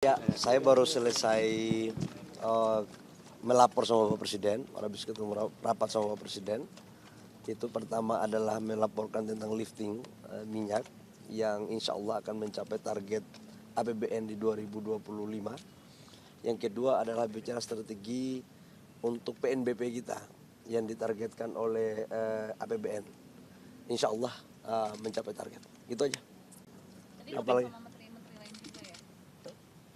Ya, saya baru selesai melapor sama Bapak Presiden, habis ketemu rapat sama Bapak Presiden. Itu pertama adalah melaporkan tentang lifting minyak yang insya Allah akan mencapai target APBN di 2025. Yang kedua adalah bicara strategi untuk PNBP kita yang ditargetkan oleh APBN. Insya Allah mencapai target. Gitu aja. Tadi Apalagi? sama menteri-menteri lain juga ya?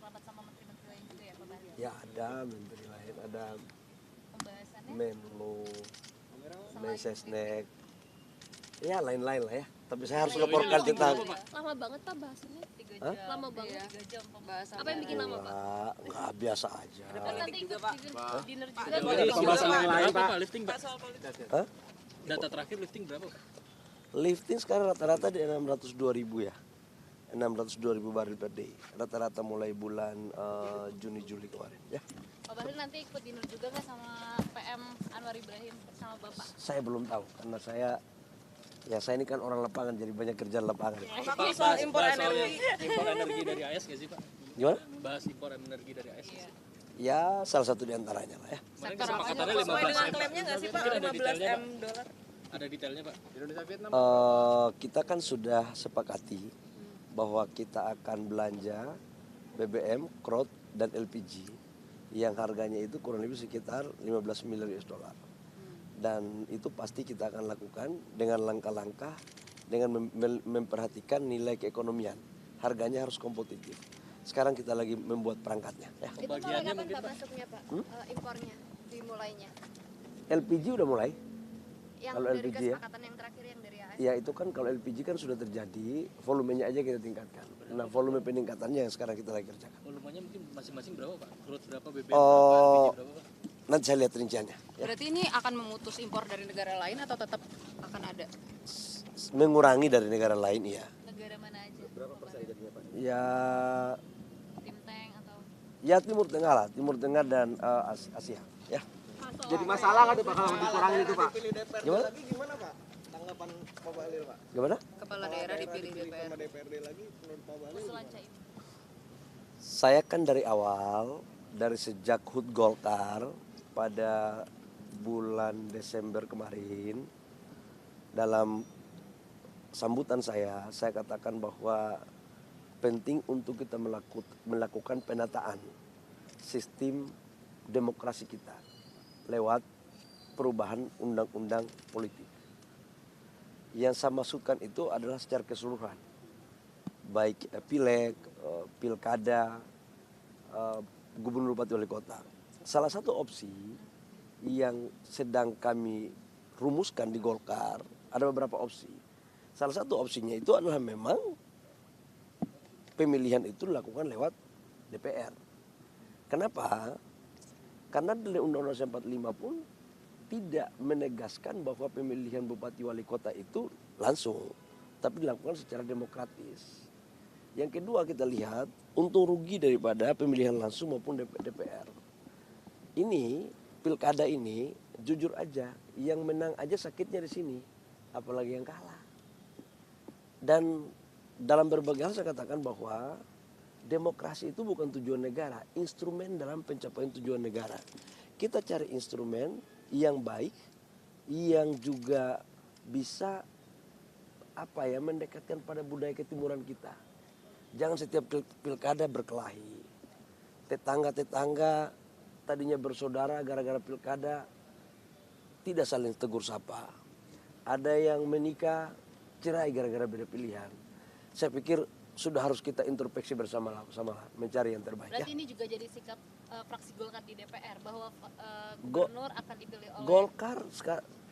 Rapat sama menteri-menteri lain juga ya Pak Bahlil? Ya ada menteri lain, ada Pembahasannya Menlu, Mensesnek, ya lain-lain lah ya. Tapi saya harus laporkan tentang. Lama banget Pak bahasannya. 3 Hah? jam. Lama banget. 3 jam pembahasan. Apa yang bikin lama Pak? Enggak, biasa aja. Terus nanti ikut dinner juga. Pembahasan yang lain berapa Pak. Pak lifting Pak? Hah? Data terakhir lifting berapa Pak? Lifting sekarang rata-rata di 602.000 ya. 602.000 baril per day. Rata-rata mulai bulan Juni-Juli kemarin ya. Pak Bahlil nanti ikut dinner juga nggak sama PM Anwar Ibrahim sama Bapak? Saya belum tahu karena saya ini kan orang lapangan jadi banyak kerjaan lapangan. Pak, soal impor energi dari AS nggak sih Pak? Gimana? Bahas impor energi dari AS nggak sih? Ya salah satu di antaranya lah ya. Kemarin kesepakatannya 15 M. Mungkin ada detailnya Pak? Ada detailnya Pak? Indonesia Vietnam. Kita kan sudah sepakati bahwa kita akan belanja BBM, crude dan LPG yang harganya itu kurang lebih sekitar 15 miliar US dollar. Dan itu pasti kita akan lakukan dengan langkah-langkah dengan memperhatikan nilai keekonomian. Harganya harus kompetitif. Sekarang kita lagi membuat perangkatnya ya. Itu mulai kapan Pak masuknya Pak? Impornya dimulainya? LPG udah mulai. Yang Kalau dari LPG ya? kesepakatan yang terakhir yang dari AS? Ya itu kan kalau LPG kan sudah terjadi, volumenya aja kita tingkatkan. Nah volume peningkatannya yang sekarang kita lagi kerjakan. Volumenya mungkin masing-masing berapa Pak? Crude berapa, BBM Oh. berapa, LPG berapa Pak? Nanti saya lihat rinciannya. Ya. Berarti ini akan memutus impor dari negara lain atau tetap akan ada? Mengurangi dari negara lain ya. Negara mana aja? Berapa persen jadinya Pak? Ya, Tim Tank atau? ya Timur Tengah lah, Timur Tengah dan Asia. Ya. Jadi masalah nggak tuh Pak kalau dikurangin itu Pak? Gimana? Gimana Pak? Tanggapan Pak Bahlil Pak? Gimana? Kepala daerah dipilih DPR. Sama DPRD lagi menurut Pak Bahlil? Usulan Caimin. Saya kan dari awal, dari sejak HUT Golkar pada bulan Desember kemarin, dalam sambutan saya katakan bahwa penting untuk kita melakukan penataan sistem demokrasi kita lewat perubahan undang-undang politik. Yang saya maksudkan itu adalah secara keseluruhan, baik pileg, pilkada, gubernur, bupati, wali kota. Salah satu opsi yang sedang kami rumuskan di Golkar, ada beberapa opsi. Salah satu opsinya itu adalah memang pemilihan itu dilakukan lewat DPR. Kenapa? Karena dari Undang-Undang 45 pun tidak menegaskan bahwa pemilihan bupati wali kota itu langsung, tapi dilakukan secara demokratis. Yang kedua kita lihat untung rugi daripada pemilihan langsung maupun DPR. Ini pilkada ini jujur aja yang menang aja sakitnya di sini, apalagi yang kalah. Dan dalam berbagai hal saya katakan bahwa demokrasi itu bukan tujuan negara, instrumen dalam pencapaian tujuan negara. Kita cari instrumen yang baik, yang juga bisa mendekatkan pada budaya ketimuran kita. Jangan setiap pilkada berkelahi. Tetangga-tetangga tadinya bersaudara gara-gara pilkada tidak saling tegur sapa. Ada yang menikah cerai gara-gara beda pilihan. Saya pikir sudah harus kita introspeksi bersama mencari yang terbaik. Berarti Ya. ini juga jadi sikap fraksi Golkar di DPR bahwa gubernur akan dipilih oleh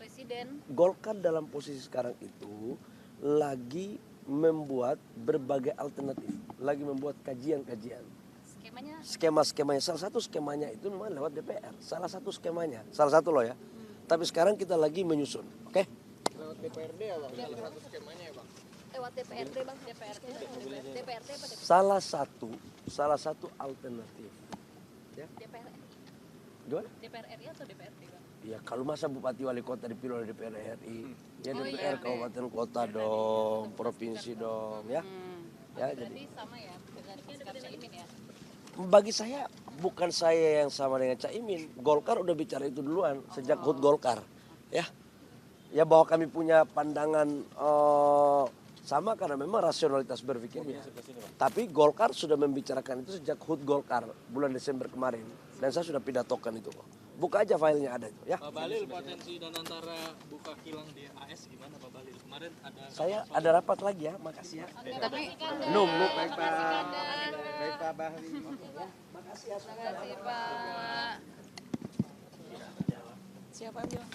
presiden. Golkar dalam posisi sekarang itu lagi membuat berbagai alternatif, lagi membuat kajian-kajian. Skemanya, salah satu skemanya itu memang lewat DPR. Salah satu loh ya. Tapi sekarang kita lagi menyusun, oke? Lewat DPRD ya Bang? Salah satu skemanya ya Bang? Lewat DPRD Bang? DPRD apa DPRD? Salah satu alternatif. Ya. DPR Gimana? DPR RI atau DPRD Bang? Ya kalau masa bupati wali kota dipilih oleh DPR RI, ya Oh, DPR iya. kabupaten kota dong, provinsi dong, ya. Ya jadi Berarti sama ya dengan sikap Caimin ya? Bagi saya bukan saya yang sama dengan Caimin. Golkar udah bicara itu duluan sejak HUT Golkar, ya. Ya bahwa kami punya pandangan sama karena memang rasionalitas berpikirnya. Tapi Golkar sudah membicarakan itu sejak HUT Golkar bulan Desember kemarin dan saya sudah pidatokan itu kok. Buka aja filenya ada itu, ya. Pak Bahlil, potensi dan antara buka kilang di AS gimana Pak Bahlil? Kemarin ada Saya ada rapat lagi ya, makasih ya. Tapi Nunggu. Baik Pak Bahlil. Makasih ya. makasih Pak. Siapa yang bilang?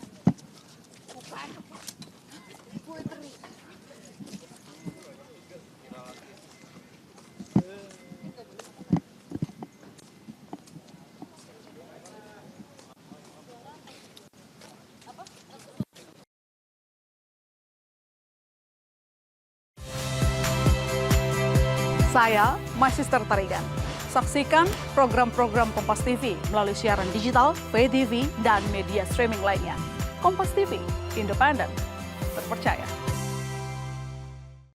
Saya Magister Tarigan. Saksikan program-program Kompas TV melalui siaran digital, pay TV, dan media streaming lainnya. Kompas TV, independen, terpercaya.